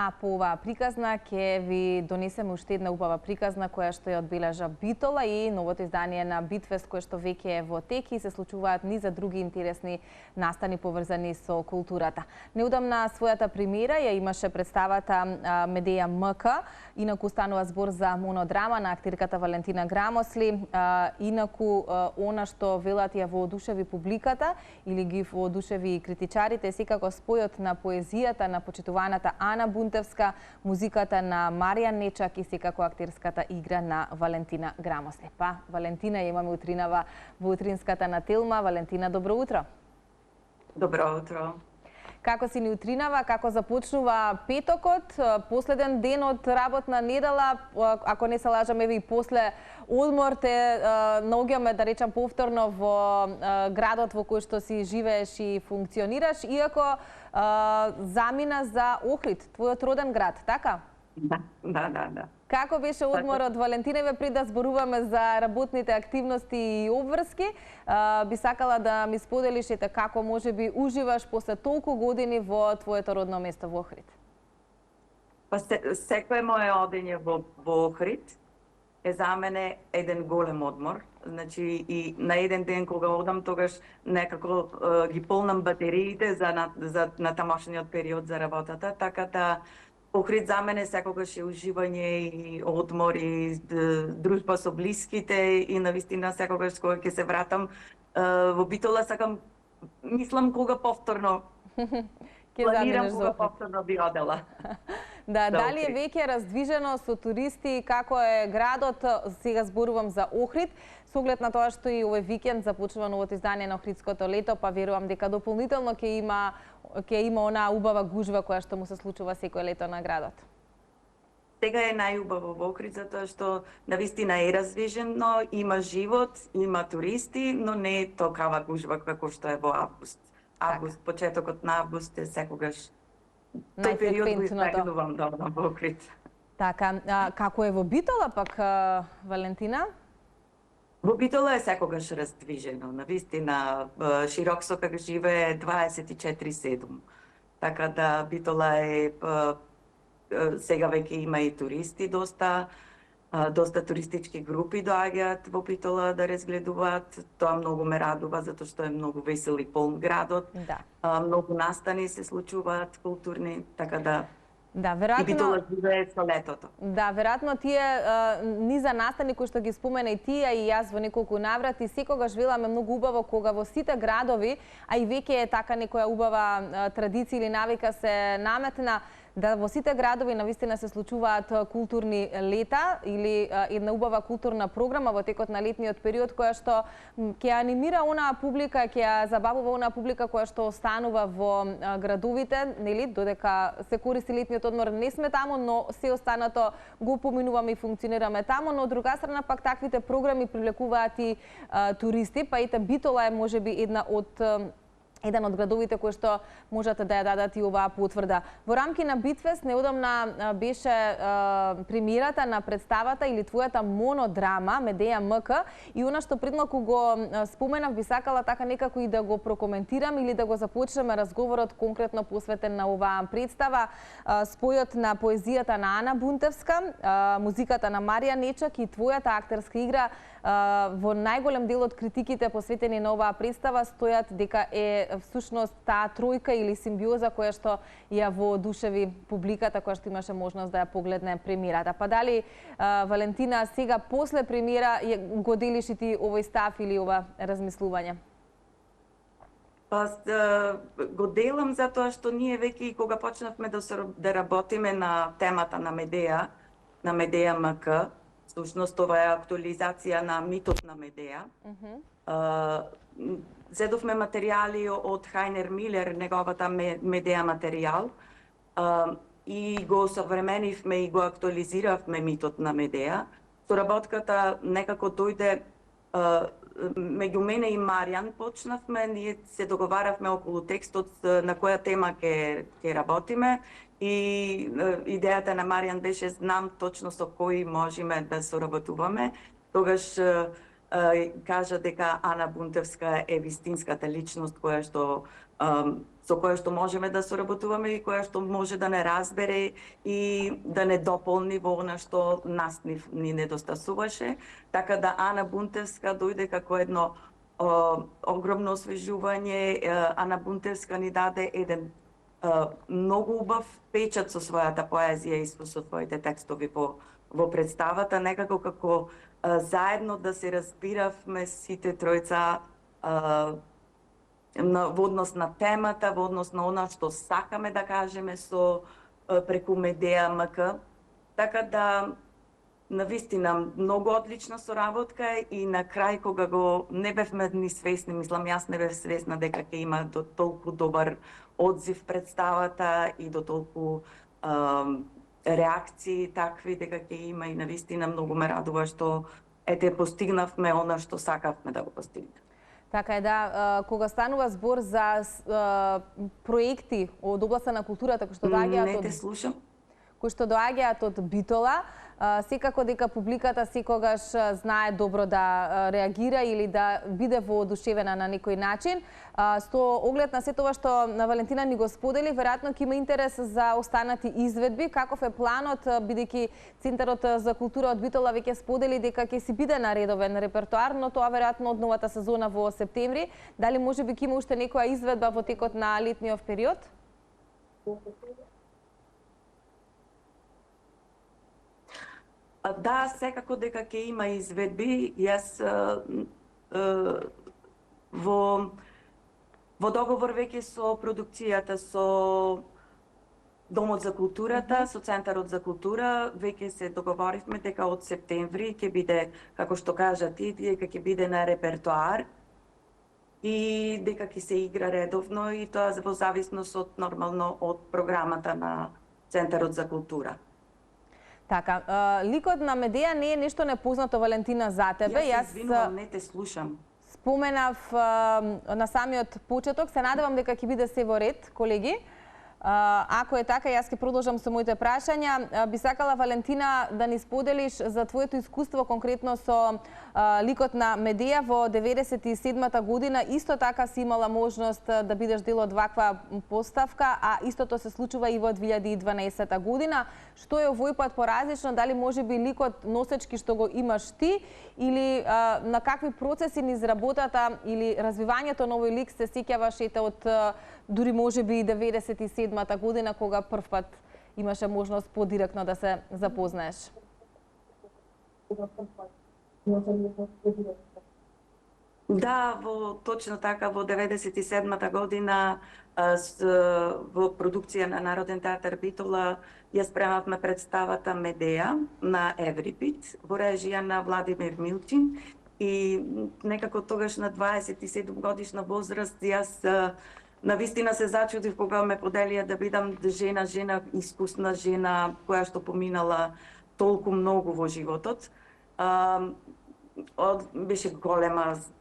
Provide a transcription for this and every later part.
А по оваа приказна ќе ви донесеме уште една убава приказна која што ја одбележа Битола и новото издание на Битфест кое што веќе е во тек и се случуваат низ други интересни настани поврзани со културата. Неудамна својата премиера ја имаше представата Медеја МК, инаку станува збор за монодрама на актирката Валентина Грамосли, инаку она што велат ја воодушеви публиката или ги воодушеви критичарите секако спојот на поезијата на почитуваната Ана Бунтевска, музиката на Маријан Нечак и секако актерската игра на Валентина Грамосли. Па, Валентина ја имаме утринава во утринската на Телма. Валентина, добро утро. Добро утро. Како си ни утринава, како започнува петокот, последен ден од работна недела, ако не се лажам, еве и после одмор те наоѓаме, да речам повторно, во градот во кој што си живееш и функционираш, иако замина за Охрид, твојот роден град, така? Да. Како беше одморот, Валентина, пред да зборуваме за работните активности и обврски, би сакала да ми споделиш како можеби уживаш после толку години во твоето родно место во Охрид? Па секое мое одење во Охрид е за мене еден голем одмор. Значи и на еден ден кога одам, тогаш некако ги полнам батериите за тамошниот период за работата, така да Охрид за мене секогаш е уживање и одмор и дружба со блиските и навистина секогаш кога ќе се вратам во Битола мислам кога повторно планирам кога повторно би одела. Да, дали е веќе раздвижено со туристи, како е градот, сега зборувам за Охрид, со оглед на тоа што и овој викенд започнува новото издание на Охридското лето, па верувам дека дополнително ќе има онаа убава гужва која што му се случува секој лето на градот. Сега е најубаво во Охрид затоа што навистина е раздвижено, има живот, има туристи, но не е токава гужва како што е во август. Почетокот на август е секогаш тој период го избегнувам да одам во Охрид. Така, како е во Битола пак, Валентина? Во Битола е секогаш раздвижено. Навистина, Широксопек живее 24/7. Така да Битола е сега веќе има и туристи доста туристички групи доаѓаат во Битола да разгледуваат. Тоа многу ме радува затоа што е многу весел и полн градот. Да. Многу настани се случуваат културни, така да веројатно и Битола живее со летото. Да, веројатно тие низа настани кои што ги спомена и тие и јас во неколку наврати, секогаш веламе многу убаво кога во сите градови, а и веќе е така некоја убава традиција или навика се наметна, да во сите градови навистина се случуваат културни лета или една убава културна програма во текот на летниот период која што ќе анимира онаа публика, ќе ја забавува онаа публика која што останува во градовите, нели, додека се користи летниот одмор не сме таму, но се останато го поминуваме и функционираме таму, но од друга страна пак таквите програми привлекуваат и туристи, па ете Битола е можеби еден од градовите кои што можете да ја дадат и оваа потврда. Во рамки на Битфест неодамна беше премиерата на представата или твојата монодрама Медеја МК и она што предмалку го споменав, би сакала така некако и да го прокоментирам или да го започнеме разговорот конкретно посветен на оваа представа. Спојот на поезијата на Ана Бунтевска, музиката на Маријан Нечак и твојата актерска игра во најголем дел од критиките посветени на оваа представа стојат дека е всушност таа тројка или симбиоза која што ја воодушеви публиката која што имаше можност да ја погледне премиерата. Па дали, Валентина, сега после премиера го делиш и ти овој став или ова размислување? Па го делам затоа што ние веќе кога почнавме да работиме на темата на Медеја МК, всушност ова е актуализација на митот на Медеја. Зедовме материјали од Хајнер Милер, неговата Медеја материјал, и го современивме и го актуализиравме митот на Медеја. Соработката некако дојде меѓу мене и Маријан почнавме, ние се договаравме околу текстот на која тема ќе работиме и идејата на Маријан беше знам точно со кои можеме да соработуваме. Тогаш кажа дека Ана Бунтевска е вистинската личност која што со која што можеме да соработуваме и која што може да не разбере и да не дополни во она што нас ни недостасуваше. Така да Ана Бунтевска дојде како едно огромно освежување. Ана Бунтевска ни даде еден многу убав печат со својата поезија и со своите текстови во представата, некако како заедно да се разбиравме сите тројца во однос на темата, во однос на она што сакаме да кажеме со преку Медеа МК. Така да навистина многу одлична соработка и на крај кога го не бевме ни свесни, мислам јас не бев свесна дека ќе има до толку добар одзив представата и до толку реакции такви дека ќе има и навистина многу ме радува што постигнавме она што сакавме да го постигнеме. Така е, да, кога станува збор за проекти од областа на културата кои што доаѓаат од Битола, секако дека публиката секогаш знае добро да реагира или да биде воодушевена на некој начин. Со оглед на се тоа што на Валентина ни го сподели, веројатно ќе има интерес за останати изведби. Каков е планот, бидејќи Центарот за култура од Битола веќе сподели дека ќе си биде на редовен репертоар, но тоа веројатно од новата сезона во септември. Дали можеби ќе има уште некоја изведба во текот на летниот период? Да, секако дека ќе има изведби. Јас во договор веќе со продукцијата со Домот за културата, со Центарот за култура, веќе се договоривме дека од септември ќе биде, како што кажа ти, дека ќе биде на репертоар и дека ќе се игра редовно и тоа во зависност од нормално од програмата на Центарот за култура. Така, ликот на Медеа не е нешто непознато, Валентина, за тебе. Јас се извинувам, не те слушам. Споменав на самиот почеток, се надевам дека ќе биде се во ред, колеги. Ако е така, јас ќе продолжам со моите прашања. Би сакала, Валентина, да ни споделиш за твоето искуство конкретно со ликот на Медеа во 97-та година. Исто така си имала можност да бидеш дел од ваква поставка, а истото се случува и во 2012 година. Што е овој пат поразлично? Дали можеби ликот носечки што го имаш ти или на какви процеси низ работата или развивањето на овој лик се сеќаваш ете од дури можеби и 97-та година кога првпат имаше можност подиректно да се запознаеш? Да, точно така, во 97-та година во продукција на Народен театар Битола ја спремавме представата Медеа на Еврипид во режија на Владимир Милчин и некако тогаш на 27 годишна возраст јас навистина се зачудив кога ме поделија да бидам жена, искусна жена која што поминала толку многу во животот. Беше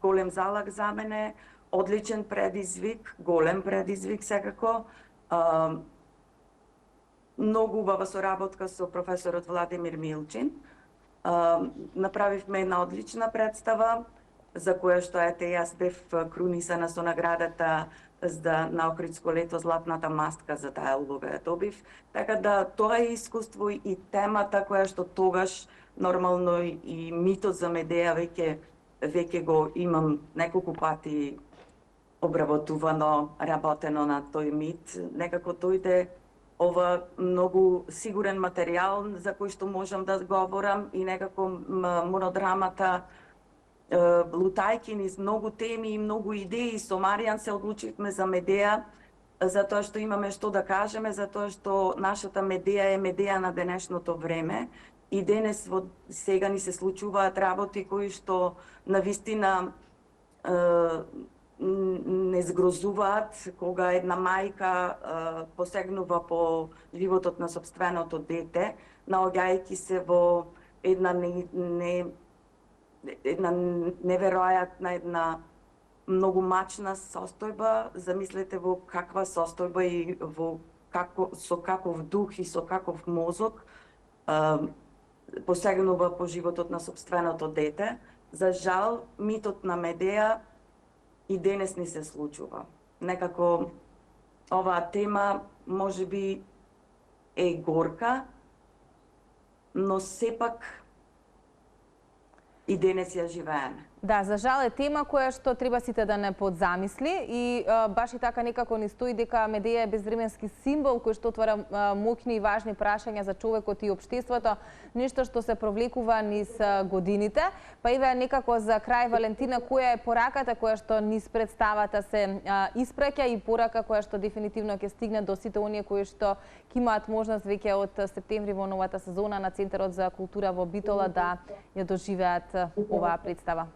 голем залак за мене, одличен предизвик, голем предизвик секако. Многу убава соработка со професорот Владимир Милчин. Направивме една одлична представа, за која што јас бев крунисана со наградата на Охридско лето Златната маска за таа улога ја добив. Така да тоа е искуство и темата која што тогаш нормално и митот за Медеа веќе го имам неколку пати обработувано, работено на тој мит. Некако дојде ова многу сигурен материјал за кој што можам да говорам и некако монодрамата лутајки низ многу теми и многу идеи, со Маријан се одлучивме за Медеа, затоа што имаме што да кажеме, затоа што нашата Медеа е Медеа на денешното време и денес сега ни се случуваат работи кои што навистина не згрозуваат кога една мајка посегнува по животот на сопственото дете, наоѓајќи се во една неверојатна, една многу мачна состојба. Замислете во каква состојба и со каков дух и со каков мозок посегнува по животот на сопственото дете. За жал, митот на Медеа и денес ни се случува. Некако оваа тема можеби е горка, но сепак и денес ја живееме. Да, за жал е тема која што треба сите да не подзамисли и баш и така некако ни стои дека Медеја е безвременски символ кој што отвара моќни и важни прашања за човекот и општеството, нешто што се провлекува низ годините. Па еве некако за крај, Валентина, која е пораката која што низ представата се испраќа и порака која што дефинитивно ќе стигне до сите оние кои што ќе имаат можност веќе од септември во новата сезона на Центарот за култура во Битола да ја доживеат оваа представа?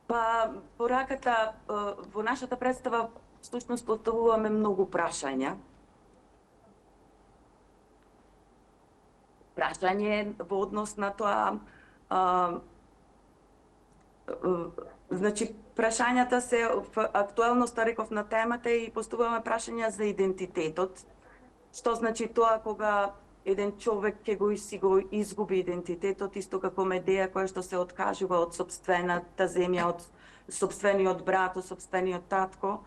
Па, пораката во нашата представа всушност поставуваме многу прашања. Прашање во однос на тоа, значи прашањата се актуелноста, реков, на темата и поставуваме прашања за идентитетот. Што значи тоа кога еден човек ќе го изгуби идентитетот, исто како Медеја која што се откажува од сопствената земја, од сопствениот брат, од сопствениот татко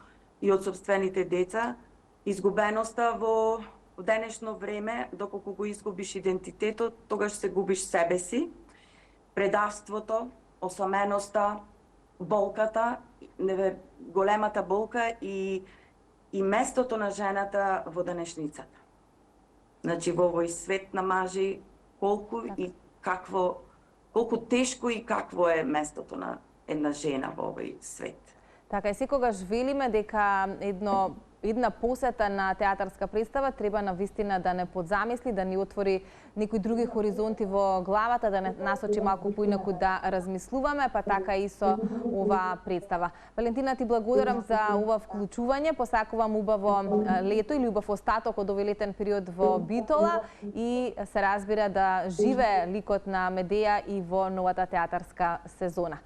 и од сопствените деца. Изгубеноста во денешно време, доколку го изгубиш идентитетот, тогаш се губиш себе си. Предавството, осаменоста, болката, големата болка и местото на жената во денешницата. Значи во овој свет на мажи колку и какво, колку тешко и какво е местото на една жена во овој свет. Така и секогаш велиме дека една посета на театарска представа треба навистина да не подзамисли, да ни отвори некои други хоризонти во главата, да не насочи малку поинаку да размислуваме, па така и со оваа представа. Валентина, ти благодарам за ова вклучување, посакувам убаво лето или убав остаток од овој летен период во Битола и се разбира да живее ликот на Медеја и во новата театарска сезона.